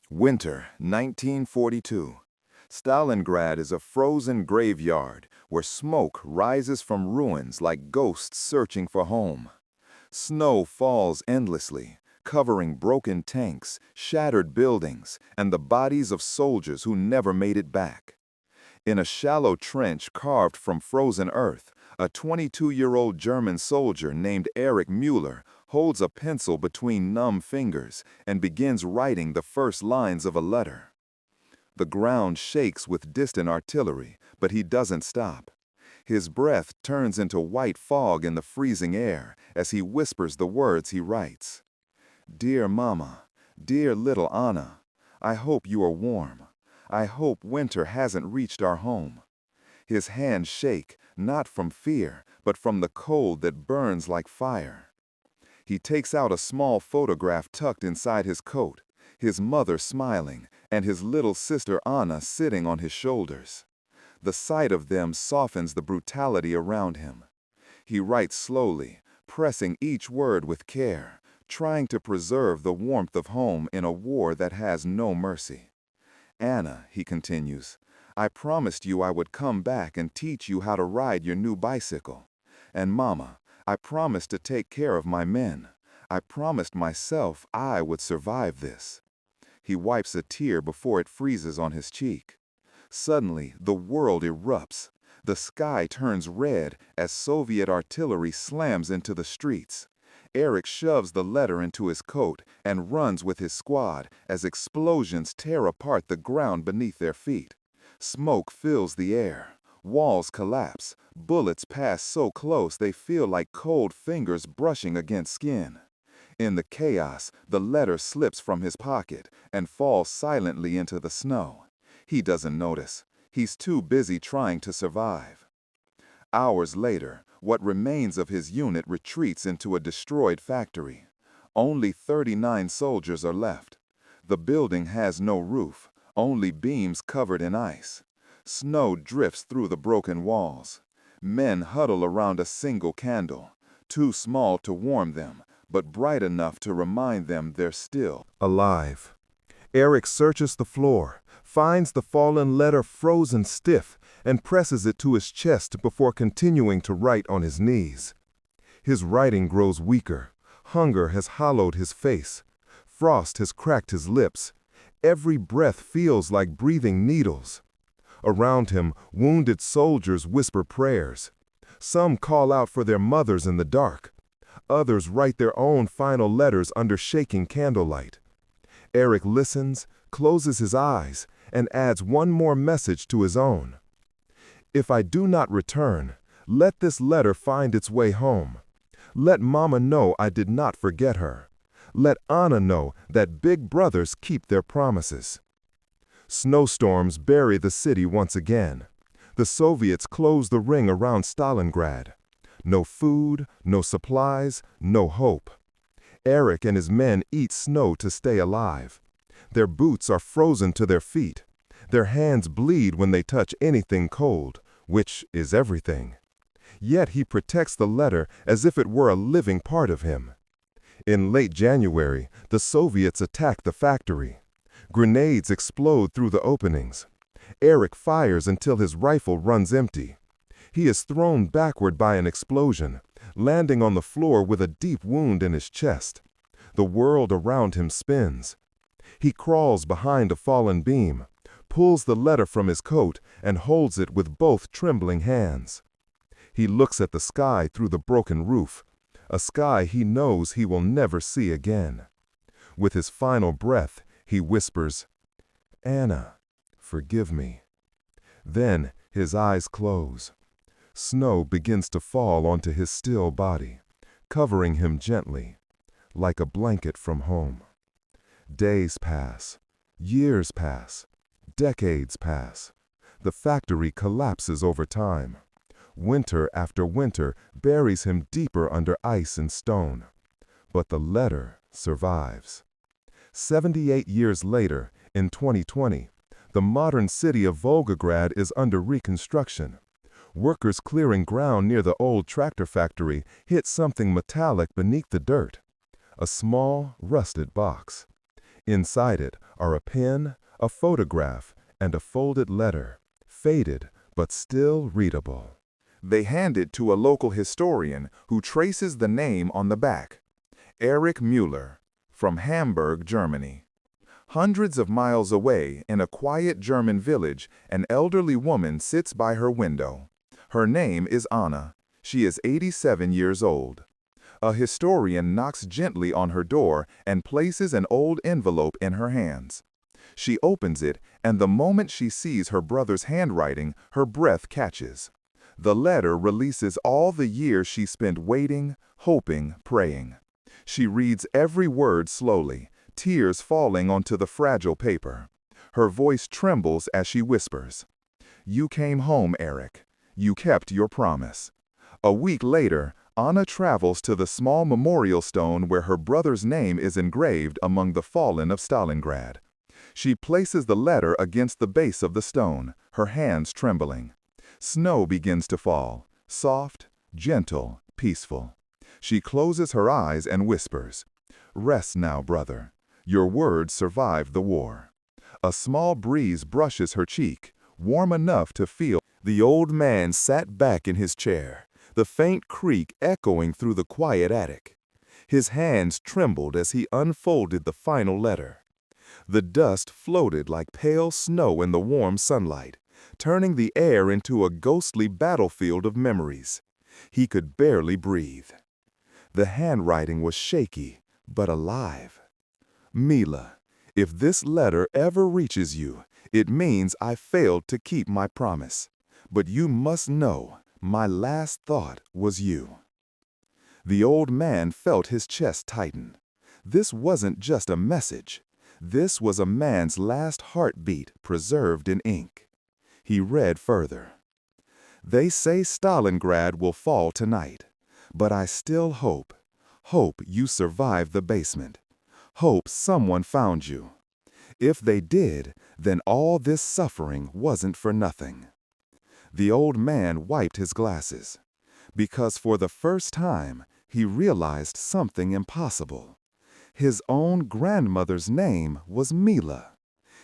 Winter, 1942. Stalingrad is a frozen graveyard where smoke rises from ruins like ghosts searching for home. Snow falls endlessly, covering broken tanks, shattered buildings, and the bodies of soldiers who never made it back. In a shallow trench carved from frozen earth, a 22-year-old German soldier named Erich Müller holds a pencil between numb fingers and begins writing the first lines of a letter. The ground shakes with distant artillery, but he doesn't stop. His breath turns into white fog in the freezing air as he whispers the words he writes. "Dear Mama, dear little Anna, I hope you are warm. I hope winter hasn't reached our home." His hands shake, not from fear, but from the cold that burns like fire. He takes out a small photograph tucked inside his coat, his mother smiling, and his little sister Anna sitting on his shoulders. The sight of them softens the brutality around him. He writes slowly, pressing each word with care, trying to preserve the warmth of home in a war that has no mercy. "Anna," he continues, "I promised you I would come back and teach you how to ride your new bicycle. And Mama, I promised to take care of my men. I promised myself I would survive this." He wipes a tear before it freezes on his cheek. Suddenly, the world erupts. The sky turns red as Soviet artillery slams into the streets. Erich shoves the letter into his coat and runs with his squad as explosions tear apart the ground beneath their feet. Smoke fills the air. Walls collapse. Bullets pass so close they feel like cold fingers brushing against skin. In the chaos, the letter slips from his pocket and falls silently into the snow. He doesn't notice. He's too busy trying to survive. Hours later, what remains of his unit retreats into a destroyed factory. Only 39 soldiers are left. The building has no roof, only beams covered in ice. Snow drifts through the broken walls. Men huddle around a single candle, too small to warm them, but bright enough to remind them they're still alive. Erich searches the floor, finds the fallen letter frozen stiff, and presses it to his chest before continuing to write on his knees. His writing grows weaker. Hunger has hollowed his face. Frost has cracked his lips. Every breath feels like breathing needles. Around him, wounded soldiers whisper prayers. Some call out for their mothers in the dark. Others write their own final letters under shaking candlelight. Erich listens, closes his eyes, and adds one more message to his own. "If I do not return, let this letter find its way home. Let Mama know I did not forget her. Let Anna know that big brothers keep their promises." Snowstorms bury the city once again. The Soviets close the ring around Stalingrad. No food, no supplies, no hope. Erich and his men eat snow to stay alive. Their boots are frozen to their feet. Their hands bleed when they touch anything cold, which is everything. Yet he protects the letter as if it were a living part of him. In late January, the Soviets attack the factory. Grenades explode through the openings. Erich fires until his rifle runs empty. He is thrown backward by an explosion, landing on the floor with a deep wound in his chest. The world around him spins. He crawls behind a fallen beam, pulls the letter from his coat, and holds it with both trembling hands. He looks at the sky through the broken roof, a sky he knows he will never see again. With his final breath, he whispers, "Anna, forgive me." Then his eyes close. Snow begins to fall onto his still body, covering him gently, like a blanket from home. Days pass, years pass, decades pass. The factory collapses over time. Winter after winter buries him deeper under ice and stone. But the letter survives. 78 years later, in 2020, the modern city of Volgograd is under reconstruction. Workers clearing ground near the old tractor factory hit something metallic beneath the dirt. A small, rusted box. Inside it, are a pen, a photograph, and a folded letter, faded but still readable. They hand it to a local historian who traces the name on the back. Erich Müller, from Hamburg, Germany. Hundreds of miles away, in a quiet German village, an elderly woman sits by her window. Her name is Anna. She is 87 years old. A historian knocks gently on her door and places an old envelope in her hands. She opens it, and the moment she sees her brother's handwriting, her breath catches. The letter releases all the years she spent waiting, hoping, praying. She reads every word slowly, tears falling onto the fragile paper. Her voice trembles as she whispers, "You came home, Eric. You kept your promise." A week later, Anna travels to the small memorial stone where her brother's name is engraved among the fallen of Stalingrad. She places the letter against the base of the stone, her hands trembling. Snow begins to fall, soft, gentle, peaceful. She closes her eyes and whispers, "Rest now, brother. Your words survived the war." A small breeze brushes her cheek, warm enough to feel. The old man sat back in his chair, the faint creak echoing through the quiet attic. His hands trembled as he unfolded the final letter. The dust floated like pale snow in the warm sunlight, turning the air into a ghostly battlefield of memories. He could barely breathe. The handwriting was shaky, but alive. "Mila, if this letter ever reaches you, it means I failed to keep my promise. But you must know, my last thought was you." The old man felt his chest tighten. This wasn't just a message. This was a man's last heartbeat preserved in ink. He read further. "They say Stalingrad will fall tonight, but I still hope you survived the basement. Hope someone found you. If they did, then all this suffering wasn't for nothing." The old man wiped his glasses, because for the first time, he realized something impossible. His own grandmother's name was Mila.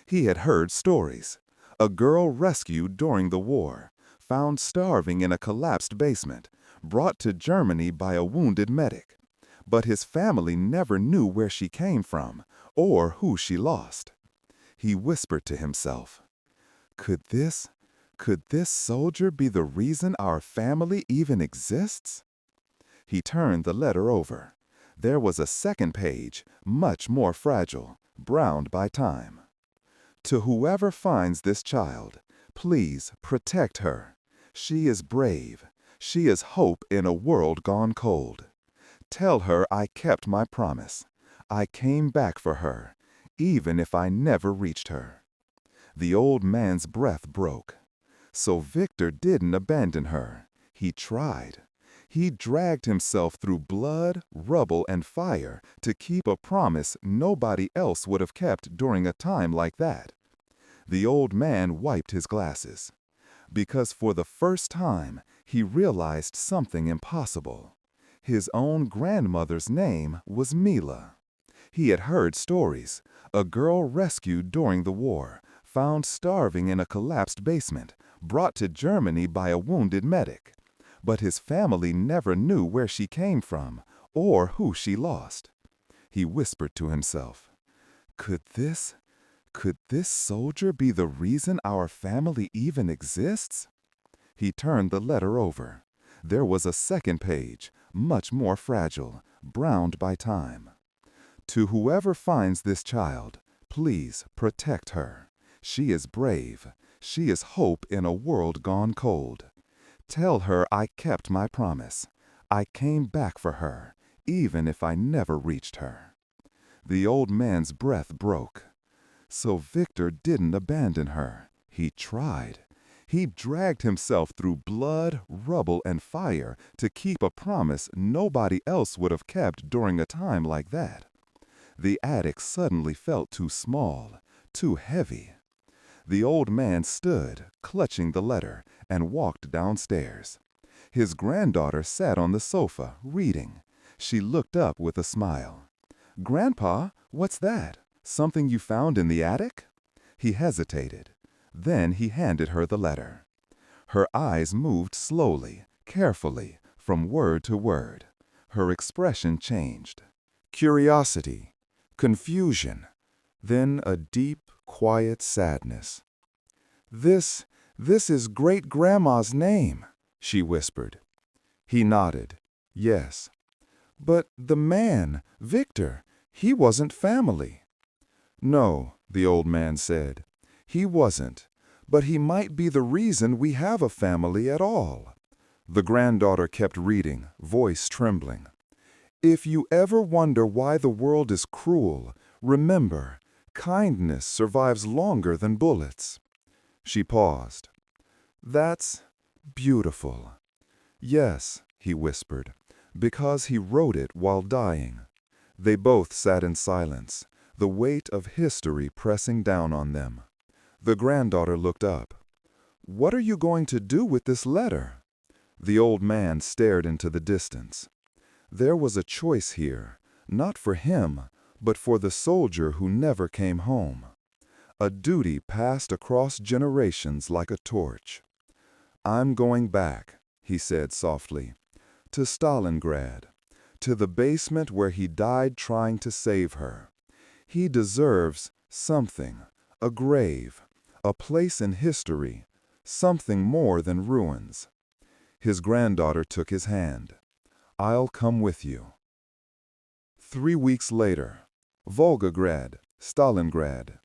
He had heard stories. A girl rescued during the war, found starving in a collapsed basement, brought to Germany by a wounded medic. But his family never knew where she came from or who she lost. He whispered to himself, Could this soldier be the reason our family even exists?" He turned the letter over. There was a second page, much more fragile, browned by time. "To whoever finds this child, please protect her. She is brave. She is hope in a world gone cold. Tell her I kept my promise. I came back for her, even if I never reached her." The old man's breath broke. So Victor didn't abandon her. He tried. He dragged himself through blood, rubble, and fire to keep a promise nobody else would have kept during a time like that. The old man wiped his glasses, because for the first time he realized something impossible. His own grandmother's name was Mila. He had heard stories. A girl rescued during the war, found starving in a collapsed basement, brought to Germany by a wounded medic. But his family never knew where she came from or who she lost. He whispered to himself, Could this soldier be the reason our family even exists?" He turned the letter over. There was a second page, much more fragile, browned by time. "To whoever finds this child, please protect her. She is brave. She is hope in a world gone cold. Tell her I kept my promise. I came back for her, even if I never reached her." The old man's breath broke. So Victor didn't abandon her. He tried. He dragged himself through blood, rubble, and fire to keep a promise nobody else would have kept during a time like that. The attic suddenly felt too small, too heavy. The old man stood, clutching the letter, and walked downstairs. His granddaughter sat on the sofa, reading. She looked up with a smile. "Grandpa, what's that?" Something you found in the attic? He hesitated. Then he handed her the letter. Her eyes moved slowly, carefully, from word to word. Her expression changed. Curiosity, confusion, then a deep, quiet sadness. This is great-grandma's name," she whispered. He nodded. Yes. But the man, Victor, he wasn't family. No, the old man said. He wasn't, but he might be the reason we have a family at all. The granddaughter kept reading, voice trembling. If you ever wonder why the world is cruel, remember, kindness survives longer than bullets. She paused. That's beautiful. Yes, he whispered, because he wrote it while dying. They both sat in silence, the weight of history pressing down on them. The granddaughter looked up. What are you going to do with this letter? The old man stared into the distance. There was a choice here, not for him, but for the soldier who never came home. A duty passed across generations like a torch. I'm going back, he said softly, to Stalingrad, to the basement where he died trying to save her. He deserves something, a grave, a place in history, something more than ruins. His granddaughter took his hand. I'll come with you. 3 weeks later, Volgograd, Stalingrad.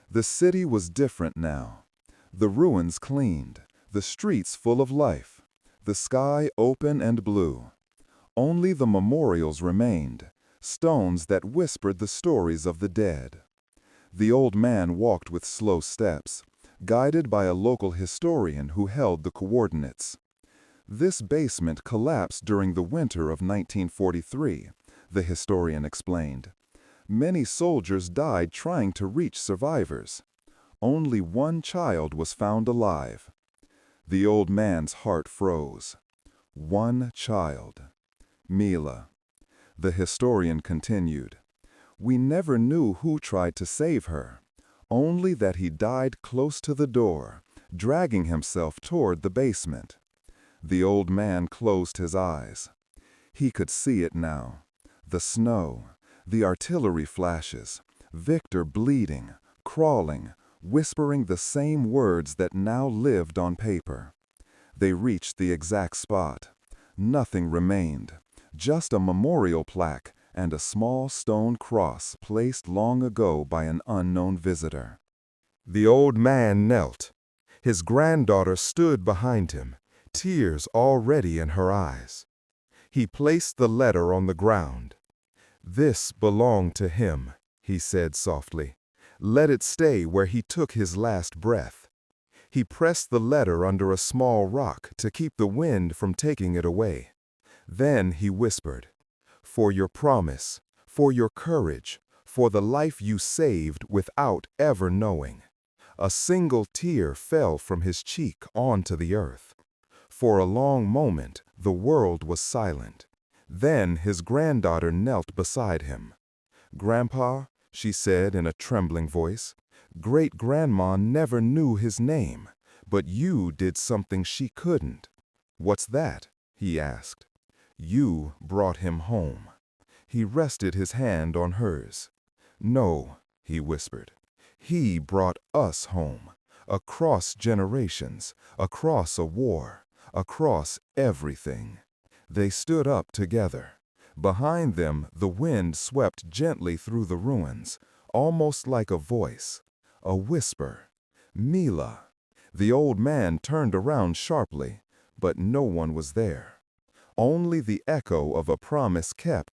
The city was different now. The ruins cleaned, the streets full of life, the sky open and blue. Only the memorials remained, stones that whispered the stories of the dead. The old man walked with slow steps, guided by a local historian who held the coordinates. This basement collapsed during the winter of 1943, the historian explained. Many soldiers died trying to reach survivors. Only one child was found alive. The old man's heart froze. One child. Mila. The historian continued. We never knew who tried to save her, only that he died close to the door, dragging himself toward the basement. The old man closed his eyes. He could see it now. The snow, the artillery flashes, Victor bleeding, crawling, whispering the same words that now lived on paper. They reached the exact spot. Nothing remained, just a memorial plaque and a small stone cross placed long ago by an unknown visitor. The old man knelt. His granddaughter stood behind him, tears already in her eyes. He placed the letter on the ground. This belonged to him, he said softly. Let it stay where he took his last breath. He pressed the letter under a small rock to keep the wind from taking it away. Then he whispered, for your promise, for your courage, for the life you saved without ever knowing. A single tear fell from his cheek onto the earth. For a long moment, the world was silent. Then his granddaughter knelt beside him. Grandpa, she said in a trembling voice, great-grandma never knew his name, but you did something she couldn't. What's that? He asked. You brought him home. He rested his hand on hers. No, he whispered. He brought us home, across generations, across a war, across everything. They stood up together. Behind them, the wind swept gently through the ruins, almost like a voice, a whisper. Mila. The old man turned around sharply, but no one was there. Only the echo of a promise kept